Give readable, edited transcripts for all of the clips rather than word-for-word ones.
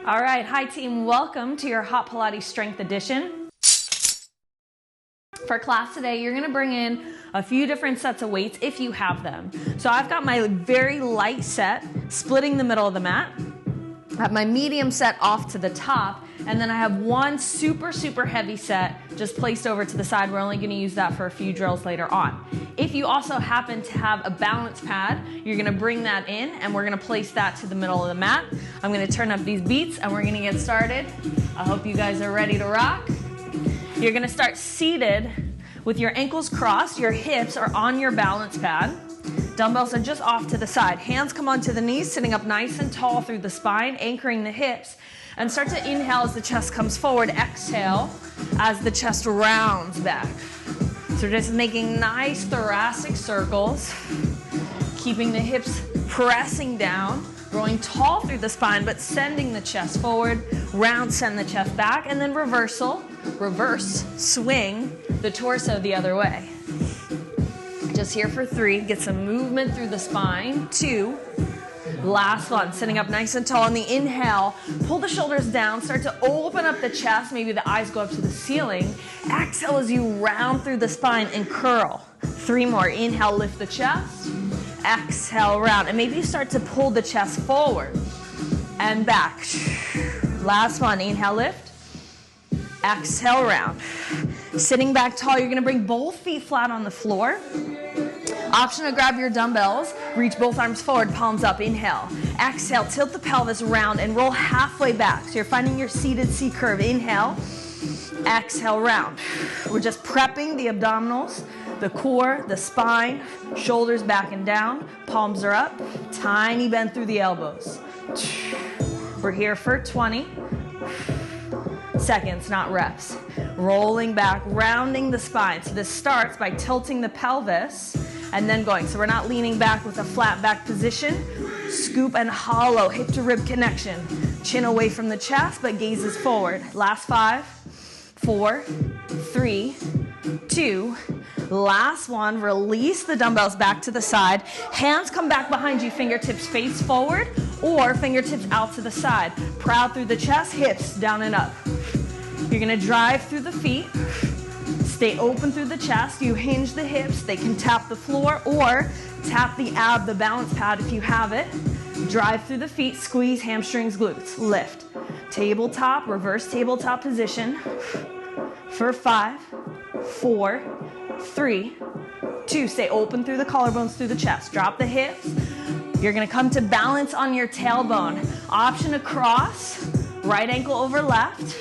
All right, hi team, welcome to your Hot Pilates Strength Edition. For class today, you're gonna bring in a few different sets of weights if you have them. So I've got my very light set, splitting the middle of the mat. I have my medium set off to the top, and then I have one super heavy set just placed over to the side. We're only gonna use that for a few drills later on. If you also happen to have a balance pad, you're gonna bring that in and we're gonna place that to the middle of the mat. I'm gonna turn up these beats and we're gonna get started. I hope you guys are ready to rock. You're gonna start seated with your ankles crossed, your hips are on your balance pad. Dumbbells are just off to the side. Hands come onto the knees, sitting up nice and tall through the spine, anchoring the hips. And start to inhale as the chest comes forward. Exhale as the chest rounds back. So just making nice thoracic circles. Keeping the hips pressing down. Growing tall through the spine, but sending the chest forward. Round, send the chest back. And then reversal. Reverse, swing the torso the other way. Just here for 3. Get some movement through the spine. 2. Last one, sitting up nice and tall on the inhale. Pull the shoulders down, start to open up the chest. Maybe the eyes go up to the ceiling. Exhale as you round through the spine and curl. 3 more. Inhale, lift the chest. Exhale, round. And maybe you start to pull the chest forward and back. Last one, inhale, lift. Exhale, round. Sitting back tall, you're gonna bring both feet flat on the floor. Option to grab your dumbbells, reach both arms forward, palms up, inhale. Exhale, tilt the pelvis round and roll halfway back. So you're finding your seated C curve. Inhale, exhale, round. We're just prepping the abdominals, the core, the spine, shoulders back and down, palms are up, tiny bend through the elbows. We're here for 20 seconds, not reps. Rolling back, rounding the spine. So this starts by tilting the pelvis and then going. So we're not leaning back with a flat back position. Scoop and hollow, hip to rib connection. Chin away from the chest, but gazes forward. Last 5, 4, 3, 2. Last one, release the dumbbells back to the side. Hands come back behind you, fingertips face forward or fingertips out to the side. Proud through the chest, hips down and up. You're gonna drive through the feet. Stay open through the chest. You hinge the hips. They can tap the floor or tap the the balance pad if you have it. Drive through the feet, squeeze hamstrings, glutes. Lift. Tabletop, reverse tabletop position. For 5, 4, 3, 2. Stay open through the collarbones, through the chest. Drop the hips. You're gonna come to balance on your tailbone. Option to cross, right ankle over left.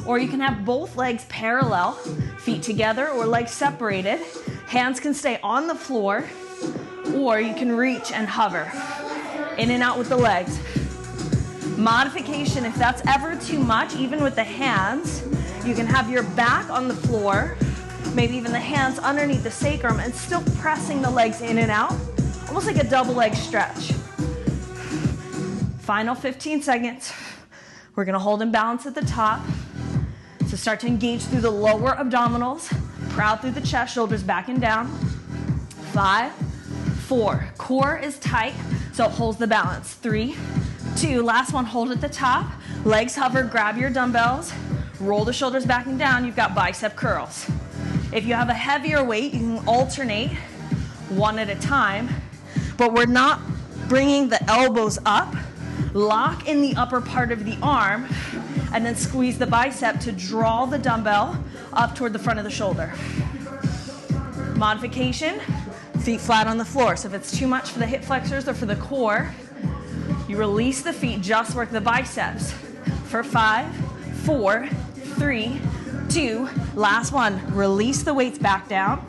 Or you can have both legs parallel, feet together or legs separated. Hands can stay on the floor, or you can reach and hover. In and out with the legs. Modification, if that's ever too much, even with the hands, you can have your back on the floor, maybe even the hands underneath the sacrum, and still pressing the legs in and out, almost like a double leg stretch. Final 15 seconds. We're gonna hold in balance at the top. So start to engage through the lower abdominals, proud through the chest, shoulders back and down. 5, 4, core is tight, so it holds the balance. 3, 2, last one, hold at the top. Legs hover, grab your dumbbells, roll the shoulders back and down, you've got bicep curls. If you have a heavier weight, you can alternate one at a time, but we're not bringing the elbows up. Lock in the upper part of the arm, and then squeeze the bicep to draw the dumbbell up toward the front of the shoulder. Modification, feet flat on the floor. So if it's too much for the hip flexors or for the core, you release the feet, just work the biceps. For 5, 4, 3, 2, last one. Release the weights back down.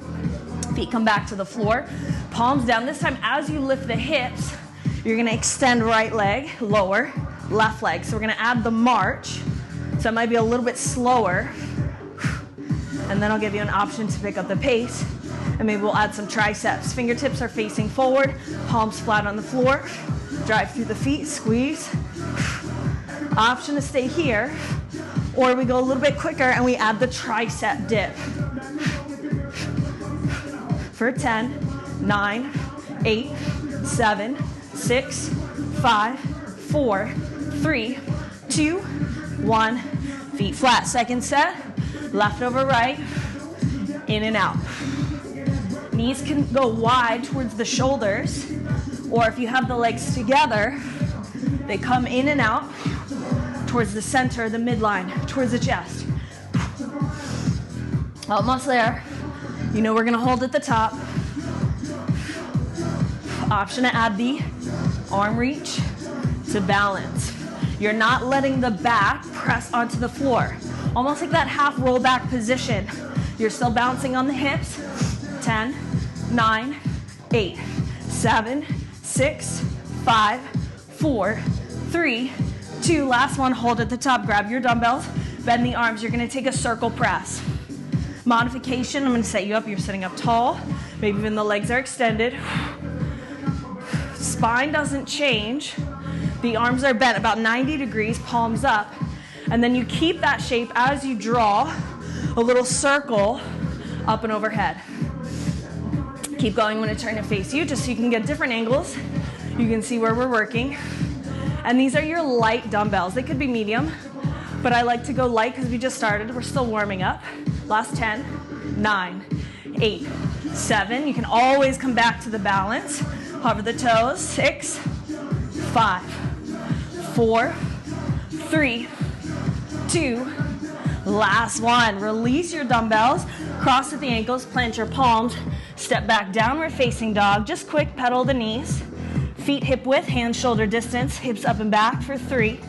Feet come back to the floor. Palms down. This time, as you lift the hips, you're gonna extend right leg, lower, left leg. So we're gonna add the march. So it might be a little bit slower. And then I'll give you an option to pick up the pace. And maybe we'll add some triceps. Fingertips are facing forward, palms flat on the floor. Drive through the feet, squeeze. Option to stay here. Or we go a little bit quicker and we add the tricep dip. For 10, 9, 8, 7, 6, 5, 4, 3, 2, 1. Feet flat. Second set, left over right, in and out. Knees can go wide towards the shoulders, or if you have the legs together, they come in and out towards the center, the midline, towards the chest. Almost there. You know we're gonna hold at the top. Option to add the arm reach to balance. You're not letting the back press onto the floor. Almost like that half roll back position. You're still bouncing on the hips. 10, 9, 8, 7, 6, 5, 4, 3, 2. Last one, hold at the top. Grab your dumbbells, bend the arms. You're gonna take a circle press. Modification, I'm gonna set you up. You're sitting up tall. Maybe even the legs are extended. Spine doesn't change. The arms are bent about 90 degrees, palms up. And then you keep that shape as you draw a little circle up and overhead. Keep going. I'm going to turn to face you just so you can get different angles. You can see where we're working. And these are your light dumbbells. They could be medium, but I like to go light because we just started. We're still warming up. Last 10, 9, 8, 7. You can always come back to the balance. Hover the toes. 6, 5, 4, 3, 2. Last one. Release your dumbbells. Cross at the ankles. Plant your palms. Step back, downward facing dog. Just quick pedal the knees. Feet hip width, hands shoulder distance. Hips up and back for 3,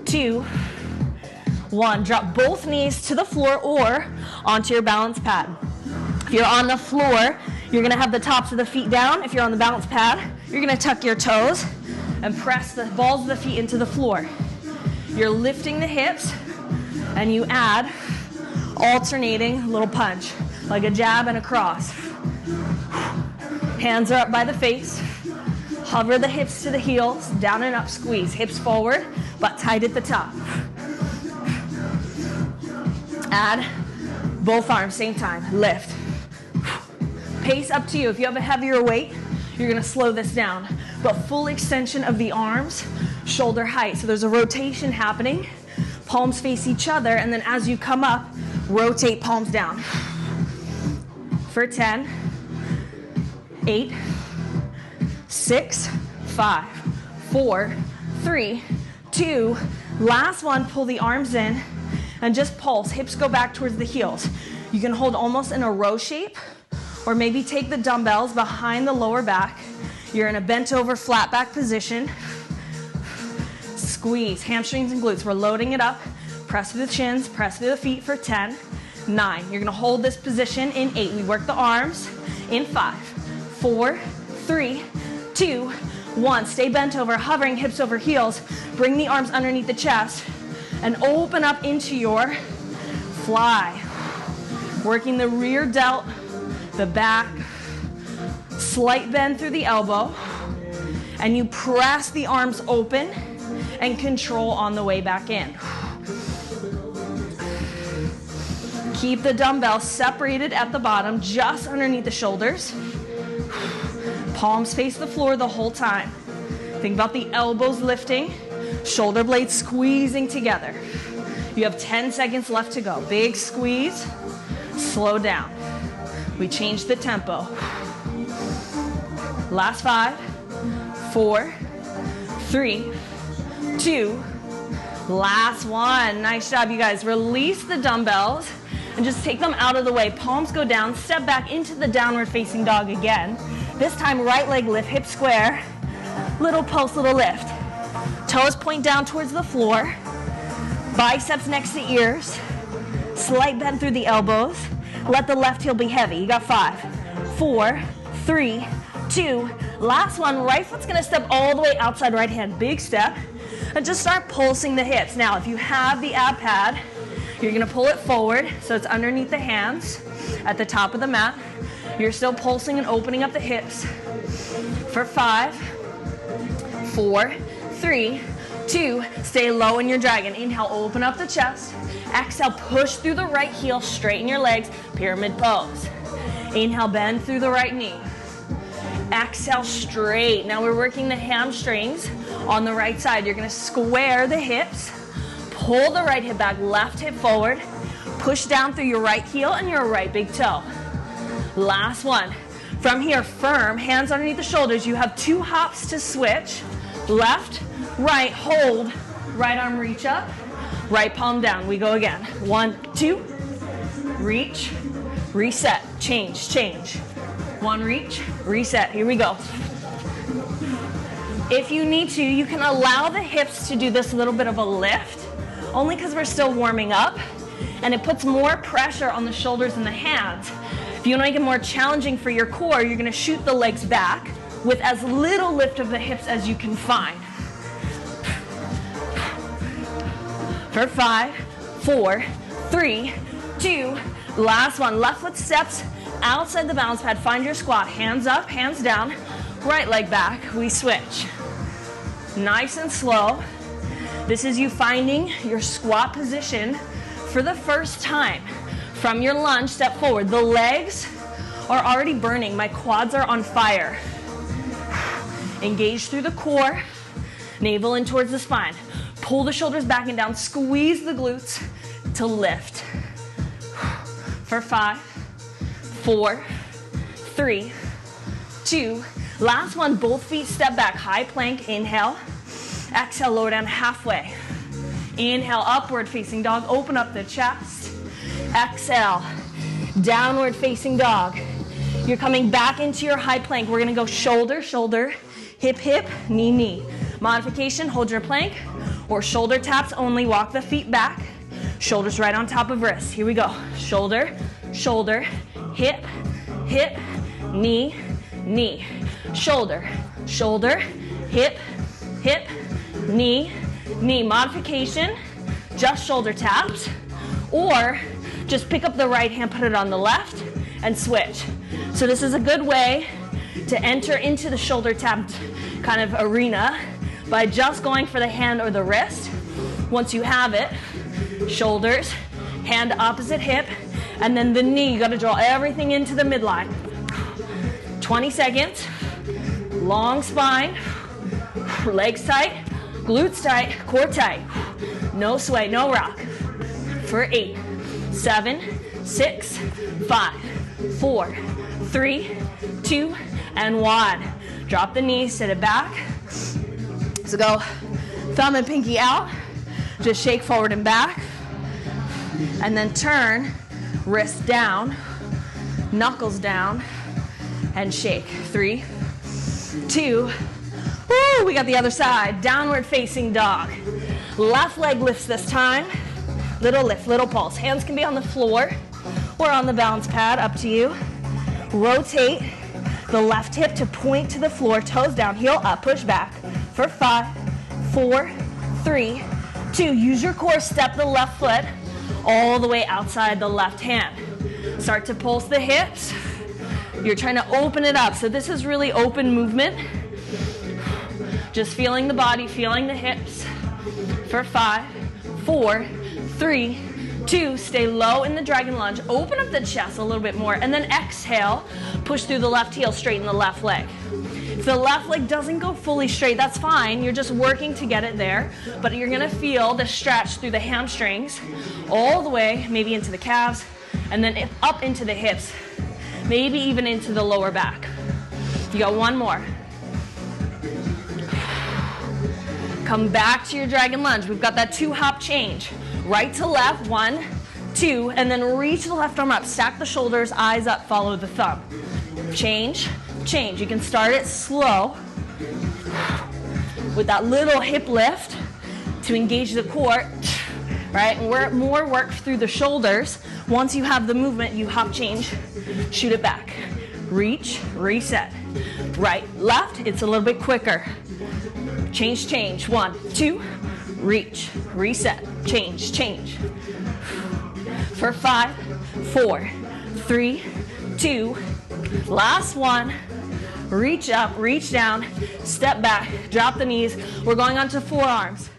2, 1. Drop both knees to the floor or onto your balance pad. If you're on the floor, you're gonna have the tops of the feet down. If you're on the balance pad, you're gonna tuck your toes and press the balls of the feet into the floor. You're lifting the hips and you add alternating little punch, like a jab and a cross. Hands are up by the face. Hover the hips to the heels, down and up, squeeze. Hips forward, but tight at the top. Add both arms, same time, lift. Pace up to you. If you have a heavier weight, you're gonna slow this down. But full extension of the arms, shoulder height. So there's a rotation happening. Palms face each other, and then as you come up, rotate palms down. For 10, 8, 6, 5, 4, 3, 2. Last one, pull the arms in and just pulse. Hips go back towards the heels. You can hold almost in a row shape, or maybe take the dumbbells behind the lower back. You're in a bent over flat back position. Squeeze hamstrings and glutes. We're loading it up. Press through the chins, press through the feet for 10, 9. You're gonna hold this position in 8. We work the arms in 5, 4, 3, 2, 1. Stay bent over, hovering hips over heels. Bring the arms underneath the chest and open up into your fly. Working the rear delt, the back, slight bend through the elbow, and you press the arms open and control on the way back in. Keep the dumbbell separated at the bottom, just underneath the shoulders. Palms face the floor the whole time. Think about the elbows lifting, shoulder blades squeezing together. You have 10 seconds left to go. Big squeeze, slow down. We change the tempo. Last 5, 4, 3, 2. Last one. Nice job, you guys. Release the dumbbells and just take them out of the way. Palms go down, step back into the downward facing dog again. This time, right leg lift, hip square. Little pulse, little lift. Toes point down towards the floor. Biceps next to ears. Slight bend through the elbows. Let the left heel be heavy. You got 5, 4, 3, 2. Last one, right foot's gonna step all the way outside right hand. Big step. And just start pulsing the hips. Now, if you have the ab pad, you're gonna pull it forward so it's underneath the hands at the top of the mat. You're still pulsing and opening up the hips. For 5, 4, 3, 2. Stay low in your dragon. Inhale, open up the chest. Exhale, push through the right heel, straighten your legs, pyramid pose. Inhale, bend through the right knee. Exhale, straight. Now we're working the hamstrings On the right side, you're gonna square the hips, pull the right hip back, left hip forward, push down through your right heel and your right big toe. Last one. From here, firm, hands underneath the shoulders. You have 2 hops to switch. Left, right, hold, right arm reach up, right palm down. We go again. 1, 2, reach, reset, change, change. 1, reach, reset. Here we go. If you need to, you can allow the hips to do this little bit of a lift, only because we're still warming up, and it puts more pressure on the shoulders and the hands. If you want to make it more challenging for your core, you're going to shoot the legs back with as little lift of the hips as you can find. For 5, 4, 3, 2, last one. Left foot steps outside the balance pad. Find your squat. Hands up, hands down. Right leg back. We switch. Nice and slow. This is you finding your squat position for the first time. From your lunge, step forward. The legs are already burning. My quads are on fire. Engage through the core, navel in towards the spine. Pull the shoulders back and down. Squeeze the glutes to lift. For 5, 4, 3, 2. Last one, both feet step back. High plank, inhale. Exhale, lower down halfway. Inhale, upward facing dog. Open up the chest. Exhale, downward facing dog. You're coming back into your high plank. We're gonna go shoulder, shoulder, hip, hip, knee, knee. Modification, hold your plank, or shoulder taps only. Walk the feet back. Shoulders right on top of wrists. Here we go. Shoulder, shoulder, hip, hip, knee, knee. Shoulder, shoulder, hip, hip, knee, knee. Modification, just shoulder taps, or just pick up the right hand, put it on the left, and switch. So this is a good way to enter into the shoulder tap kind of arena by just going for the hand or the wrist. Once you have it, shoulders, hand opposite hip, and then the knee. You gotta draw everything into the midline. 20 seconds, long spine, legs tight, glutes tight, core tight. No sway, no rock. For 8, 7, 6, 5, 4, 3, 2, and 1. Drop the knees, sit it back. So go thumb and pinky out. Just shake forward and back. And then turn, wrist down, knuckles down, and shake. 3, 2, woo, we got the other side. Downward facing dog. Left leg lifts this time. Little lift, little pulse. Hands can be on the floor or on the balance pad, up to you. Rotate the left hip to point to the floor, toes down, heel up, push back. For 5, 4, 3, 2. Use your core, step the left foot all the way outside the left hand. Start to pulse the hips. You're trying to open it up. So this is really open movement. Just feeling the body, feeling the hips. For 5, 4, 3, 2. Stay low in the dragon lunge. Open up the chest a little bit more. And then exhale. Push through the left heel, straighten the left leg. If the left leg doesn't go fully straight, that's fine. You're just working to get it there. But you're going to feel the stretch through the hamstrings all the way, maybe into the calves, and then up into the hips, maybe even into the lower back. You got one more. Come back to your dragon lunge. We've got that 2-hop change. Right to left, 1, 2, and then reach the left arm up. Stack the shoulders, eyes up, follow the thumb. Change, change. You can start it slow with that little hip lift to engage the core, right? And more work through the shoulders. Once you have the movement, you hop change, shoot it back. Reach, reset. Right, left, it's a little bit quicker. Change, change. 1, 2, reach, reset, change, change. For 5, 4, 3, 2, last one. Reach up, reach down, step back, drop the knees. We're going on to forearms.